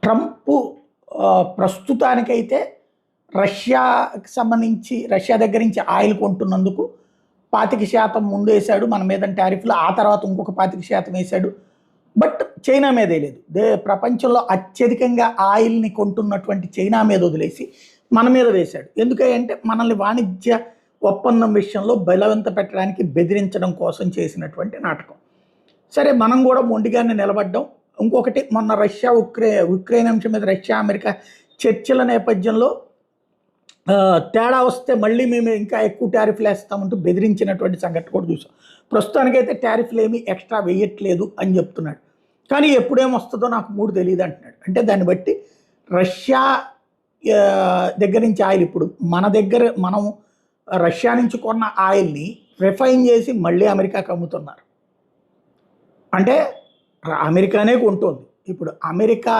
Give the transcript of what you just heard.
Trump ప్రస్తుతానికైతే రష్యాకి సంబంధించి Russia దగ్గర నుంచి ఆయిల్ కొంటున్నందుకు 25% ముందు వేశాడు మన మీద టారిఫ్లు, ఆ తర్వాత ఇంకొక 25% వేశాడు. బట్ చైనా మీద వేయలేదు. ప్రపంచంలో అత్యధికంగా ఆయిల్ని కొంటున్నటువంటి చైనా మీద వదిలేసి మన మీద వేశాడు. ఎందుకంటే మనల్ని వాణిజ్య ఒప్పందం విషయంలో బలవంత పెట్టడానికి, బెదిరించడం కోసం చేసినటువంటి నాటకం. సరే, మనం కూడా మొండిగానే నిలబడ్డాం. ఇంకొకటి, మొన్న ఉక్రెయిన్ అంశం మీద రష్యా అమెరికా చర్చల నేపథ్యంలో తేడా వస్తే మళ్ళీ మేము ఇంకా ఎక్కువ టారిఫ్లు వేస్తామంటూ బెదిరించినటువంటి సంఘటన కూడా చూసాం. ప్రస్తుతానికైతే టారిఫ్లు ఏమీ ఎక్స్ట్రా వేయట్లేదు అని చెప్తున్నాడు. కానీ ఎప్పుడేమొస్తుందో నాకు 3 తెలియదు అంటున్నాడు. అంటే దాన్ని బట్టి రష్యా దగ్గర నుంచి ఆయిల్, ఇప్పుడు మనం రష్యా నుంచి కొన్న ఆయిల్ని రిఫైన్ చేసి మళ్ళీ అమెరికాకి అమ్ముతున్నారు. అంటే అమెరికానే కొంటుంది. ఇప్పుడు అమెరికా